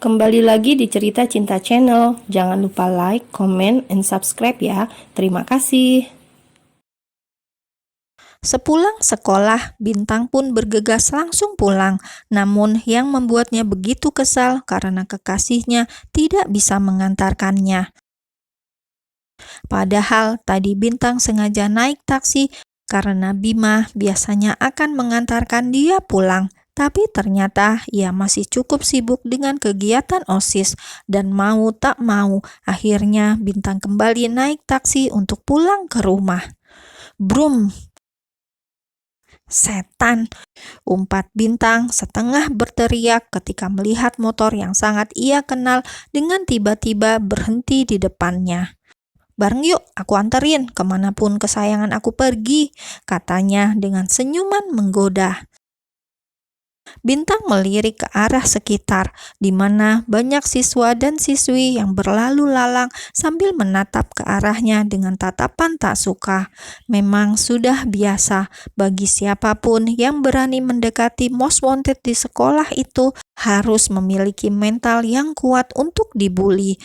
Kembali lagi di Cerita Cinta Channel. Jangan lupa like, comment, and subscribe ya. Terima kasih. Sepulang sekolah, Bintang pun bergegas langsung pulang. Namun yang membuatnya begitu kesal karena kekasihnya tidak bisa mengantarkannya. Padahal tadi Bintang sengaja naik taksi karena Bima biasanya akan mengantarkan dia pulang. Tapi ternyata ia masih cukup sibuk dengan kegiatan OSIS dan mau tak mau akhirnya Bintang kembali naik taksi untuk pulang ke rumah. Brum! Setan! Umpat Bintang setengah berteriak ketika melihat motor yang sangat ia kenal dengan tiba-tiba berhenti di depannya. "Bareng yuk, aku anterin kemanapun kesayangan aku pergi," katanya dengan senyuman menggoda. Bintang melirik ke arah sekitar, di mana banyak siswa dan siswi yang berlalu lalang sambil menatap ke arahnya dengan tatapan tak suka. Memang sudah biasa bagi siapapun yang berani mendekati Most Wanted di sekolah itu harus memiliki mental yang kuat untuk dibully.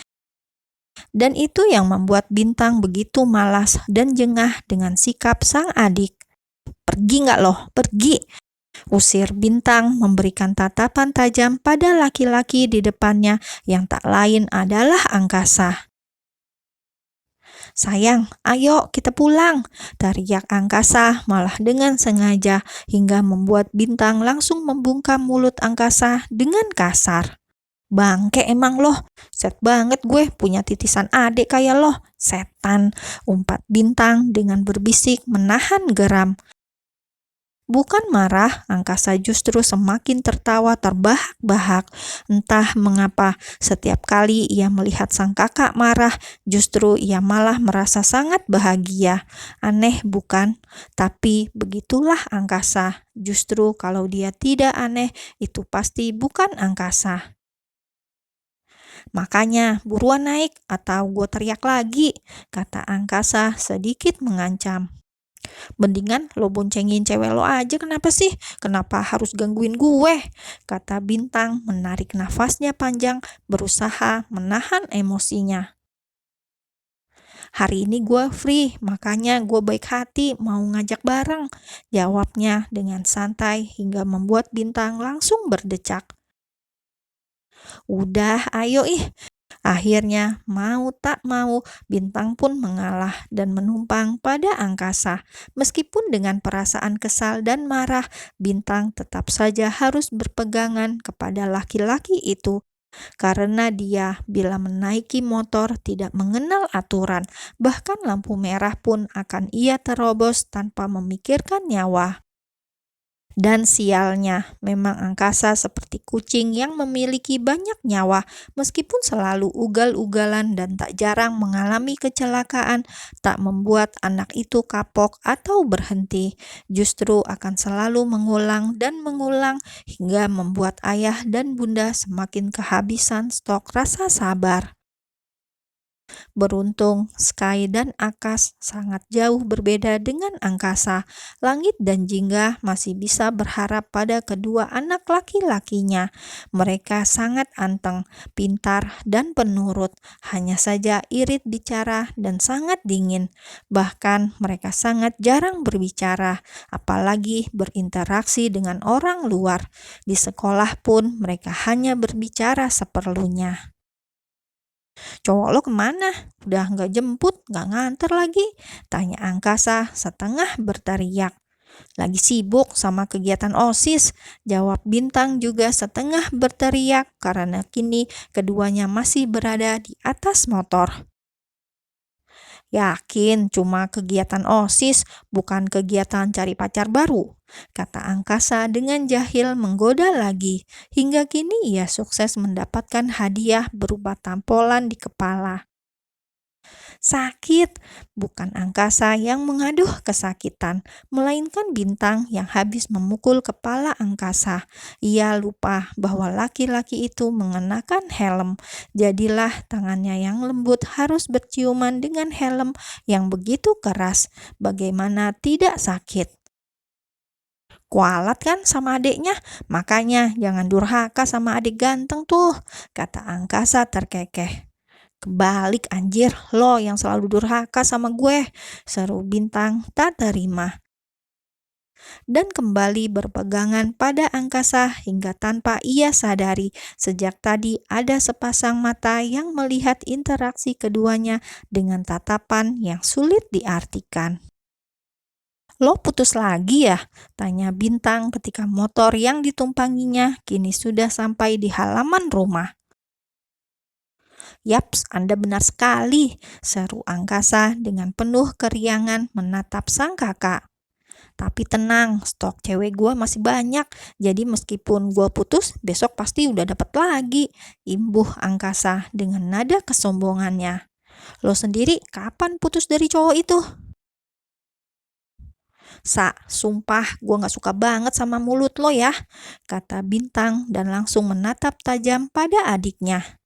Dan itu yang membuat Bintang begitu malas dan jengah dengan sikap sang adik. "Pergi nggak loh, pergi!" usir Bintang memberikan tatapan tajam pada laki-laki di depannya yang tak lain adalah Angkasa. "Sayang, ayo kita pulang," teriak Angkasa malah dengan sengaja hingga membuat Bintang langsung membungkam mulut Angkasa dengan kasar. "Bangke emang loh, set banget gue punya titisan adik kayak loh, setan," umpat Bintang dengan berbisik menahan geram. Bukan marah, Angkasa justru semakin tertawa terbahak-bahak. Entah mengapa, setiap kali ia melihat sang kakak marah, justru ia malah merasa sangat bahagia. Aneh bukan? Tapi begitulah Angkasa. Justru kalau dia tidak aneh, itu pasti bukan Angkasa. "Makanya buruan naik atau gue teriak lagi," kata Angkasa sedikit mengancam. "Mendingan lo boncengin cewek lo aja, kenapa sih? Kenapa harus gangguin gue?" kata Bintang menarik nafasnya panjang berusaha menahan emosinya. "Hari ini gue free, makanya gue baik hati mau ngajak bareng," jawabnya dengan santai hingga membuat Bintang langsung berdecak. "Udah, ayo ih." Akhirnya mau tak mau Bintang pun mengalah dan menumpang pada Angkasa. Meskipun dengan perasaan kesal dan marah, Bintang tetap saja harus berpegangan kepada laki-laki itu. Karena dia bila menaiki motor tidak mengenal aturan, bahkan lampu merah pun akan ia terobos tanpa memikirkan nyawa. Dan sialnya, memang Angkasa seperti kucing yang memiliki banyak nyawa, meskipun selalu ugal-ugalan dan tak jarang mengalami kecelakaan, tak membuat anak itu kapok atau berhenti. Justru akan selalu mengulang dan mengulang hingga membuat ayah dan bunda semakin kehabisan stok rasa sabar. Beruntung, Sky dan Akas sangat jauh berbeda dengan Angkasa. Langit dan Jingga masih bisa berharap pada kedua anak laki-lakinya. Mereka sangat anteng, pintar, dan penurut. Hanya saja irit bicara dan sangat dingin. Bahkan mereka sangat jarang berbicara, apalagi berinteraksi dengan orang luar. Di sekolah pun mereka hanya berbicara seperlunya. "Cowok lo kemana? Udah nggak jemput, nggak nganter lagi?" tanya Angkasa setengah berteriak. "Lagi sibuk sama kegiatan OSIS," jawab Bintang juga setengah berteriak karena kini keduanya masih berada di atas motor. "Yakin cuma kegiatan OSIS, bukan kegiatan cari pacar baru?" kata Angkasa dengan jahil menggoda lagi. Hingga kini ia sukses mendapatkan hadiah berupa tampolan di kepala. Sakit! Bukan Angkasa yang mengaduh kesakitan, melainkan Bintang yang habis memukul kepala Angkasa. Ia lupa bahwa laki-laki itu mengenakan helm. Jadilah tangannya yang lembut harus berciuman dengan helm yang begitu keras. Bagaimana tidak sakit? Kualat kan sama adiknya, makanya jangan durhaka sama adik ganteng tuh, kata angkasa terkekeh. Kebalik anjir, lo yang selalu durhaka sama gue, seru bintang tak terima. Dan kembali berpegangan pada angkasa hingga tanpa ia sadari sejak tadi ada sepasang mata yang melihat interaksi keduanya dengan tatapan yang sulit diartikan. Lo putus lagi ya? Tanya bintang ketika motor yang ditumpanginya kini sudah sampai di halaman rumah. Yaps, Anda benar sekali, seru angkasa dengan penuh keriangan menatap sang kakak. Tapi tenang, stok cewek gue masih banyak, jadi meskipun gue putus, besok pasti udah dapet lagi, imbuh angkasa dengan nada kesombongannya. Lo sendiri kapan putus dari cowok itu? Sumpah gue gak suka banget sama mulut lo ya, kata bintang dan langsung menatap tajam pada adiknya.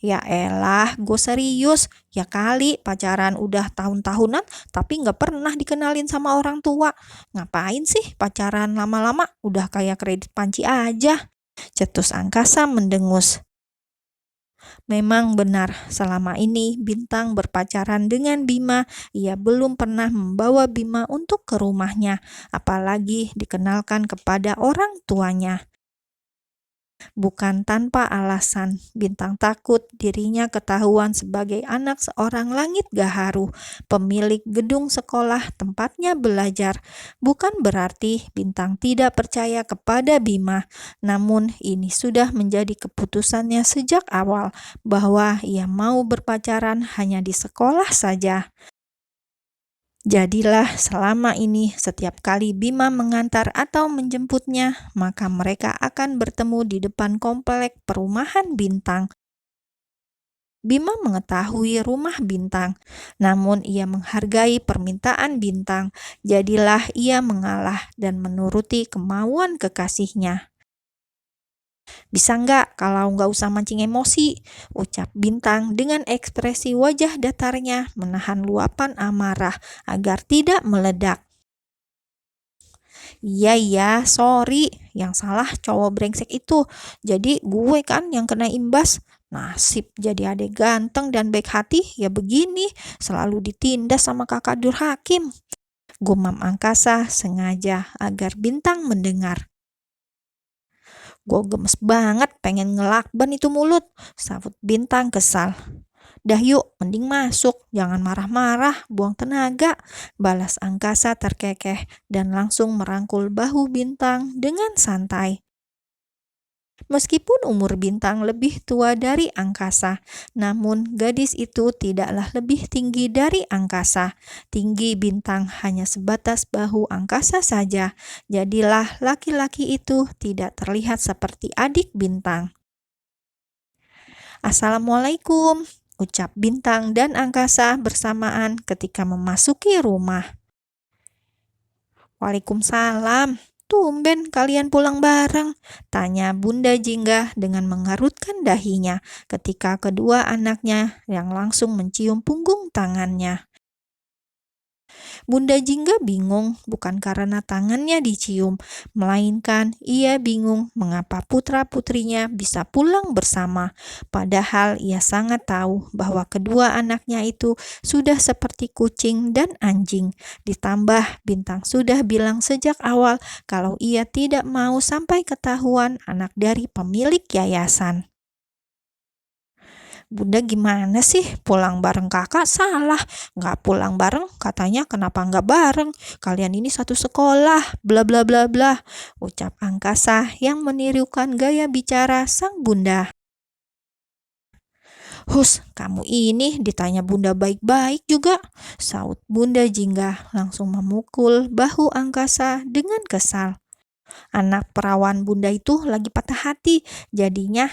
Ya elah, gue serius. Ya kali pacaran udah tahun-tahunan tapi gak pernah dikenalin sama orang tua. Ngapain sih pacaran lama-lama? Udah kayak kredit panci aja. Cetus angkasa mendengus. Memang benar, selama ini Bintang berpacaran dengan Bima, ia belum pernah membawa Bima untuk ke rumahnya, apalagi dikenalkan kepada orang tuanya. Bukan tanpa alasan, Bintang takut dirinya ketahuan sebagai anak seorang langit gaharu, pemilik gedung sekolah tempatnya belajar. Bukan berarti Bintang tidak percaya kepada Bima, namun ini sudah menjadi keputusannya sejak awal bahwa ia mau berpacaran hanya di sekolah saja. Jadilah selama ini setiap kali Bima mengantar atau menjemputnya, maka mereka akan bertemu di depan komplek perumahan Bintang. Bima mengetahui rumah Bintang, namun ia menghargai permintaan Bintang. Jadilah ia mengalah dan menuruti kemauan kekasihnya. Bisa nggak kalau nggak usah mancing emosi, ucap Bintang dengan ekspresi wajah datarnya menahan luapan amarah agar tidak meledak. Iya, sorry, yang salah cowok brengsek itu, jadi gue kan yang kena imbas. Nasib jadi adik ganteng dan baik hati, ya begini, selalu ditindas sama kakak durhakim. Gumam angkasa sengaja agar Bintang mendengar. Gue gemes banget pengen ngelakban itu mulut, sahut Bintang kesal. Dah yuk, mending masuk, jangan marah-marah, buang tenaga, balas angkasa terkekeh dan langsung merangkul bahu Bintang dengan santai. Meskipun umur Bintang lebih tua dari angkasa, namun gadis itu tidaklah lebih tinggi dari angkasa. Tinggi Bintang hanya sebatas bahu angkasa saja. Jadilah laki-laki itu tidak terlihat seperti adik Bintang. Assalamualaikum, ucap Bintang dan angkasa bersamaan ketika memasuki rumah. Waalaikumsalam. Tumben kalian pulang bareng, tanya Bunda Jingga dengan mengerutkan dahinya ketika kedua anaknya yang langsung mencium punggung tangannya. Bunda Jingga bingung bukan karena tangannya dicium, melainkan ia bingung mengapa putra-putrinya bisa pulang bersama. Padahal ia sangat tahu bahwa kedua anaknya itu sudah seperti kucing dan anjing. Ditambah Bintang sudah bilang sejak awal kalau ia tidak mau sampai ketahuan anak dari pemilik yayasan. Bunda gimana sih, pulang bareng kakak salah, nggak pulang bareng katanya kenapa nggak bareng, kalian ini satu sekolah, bla bla bla bla, ucap angkasa yang menirukan gaya bicara sang bunda. Hus, kamu ini ditanya bunda baik-baik juga, saut Bunda Jingga langsung memukul bahu angkasa dengan kesal. Anak perawan bunda itu lagi patah hati, jadinya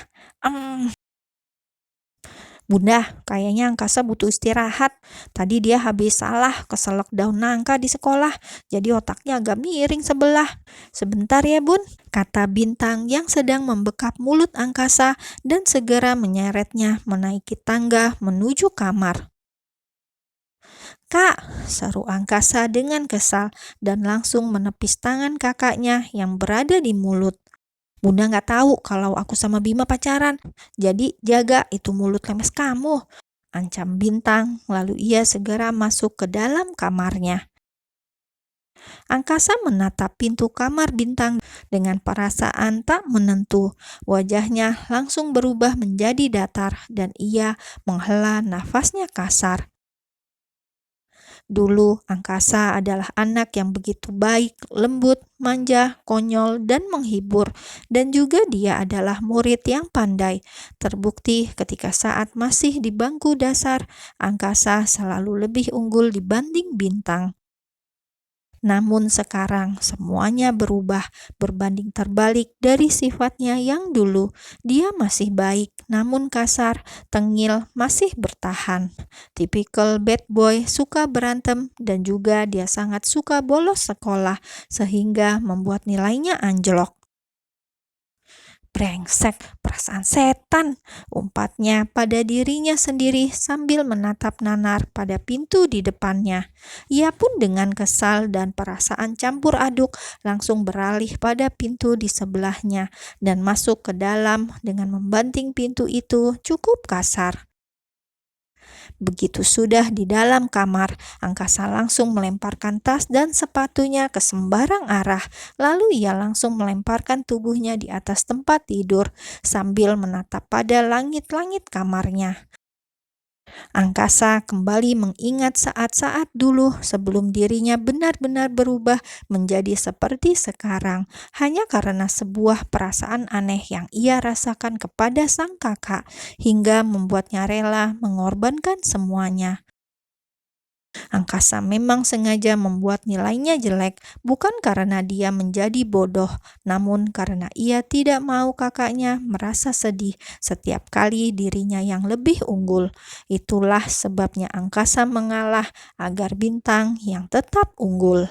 Bunda, kayaknya angkasa butuh istirahat. Tadi dia habis salah keselak daun nangka di sekolah, jadi otaknya agak miring sebelah. Sebentar ya bun, kata Bintang yang sedang membekap mulut angkasa dan segera menyeretnya menaiki tangga menuju kamar. "Kak!" seru angkasa dengan kesal dan langsung menepis tangan kakaknya yang berada di mulut. "Bunda nggak tahu kalau aku sama Bima pacaran, jadi jaga itu mulut lemes kamu," ancam Bintang, lalu ia segera masuk ke dalam kamarnya. Angkasa menatap pintu kamar Bintang dengan perasaan tak menentu. Wajahnya langsung berubah menjadi datar dan ia menghela nafasnya kasar. Dulu, Angkasa adalah anak yang begitu baik, lembut, manja, konyol, dan menghibur. Dan juga dia adalah murid yang pandai. Terbukti ketika saat masih di bangku dasar, Angkasa selalu lebih unggul dibanding Bintang. Namun sekarang semuanya berubah, berbanding terbalik dari sifatnya yang dulu. Dia masih baik, namun kasar, tengil, masih bertahan. Tipikal bad boy, suka berantem, dan juga dia sangat suka bolos sekolah, sehingga membuat nilainya anjlok. "Brengsek, perasaan setan," umpatnya pada dirinya sendiri sambil menatap nanar pada pintu di depannya. Ia pun dengan kesal dan perasaan campur aduk langsung beralih pada pintu di sebelahnya dan masuk ke dalam dengan membanting pintu itu cukup kasar. Begitu sudah di dalam kamar, Angkasa langsung melemparkan tas dan sepatunya ke sembarang arah. Lalu ia langsung melemparkan tubuhnya di atas tempat tidur sambil menatap pada langit-langit kamarnya. Angkasa kembali mengingat saat-saat dulu sebelum dirinya benar-benar berubah menjadi seperti sekarang, hanya karena sebuah perasaan aneh yang ia rasakan kepada sang kakak, hingga membuatnya rela mengorbankan semuanya. Angkasa memang sengaja membuat nilainya jelek, bukan karena dia menjadi bodoh, namun karena ia tidak mau kakaknya merasa sedih setiap kali dirinya yang lebih unggul. Itulah sebabnya Angkasa mengalah agar Bintang yang tetap unggul.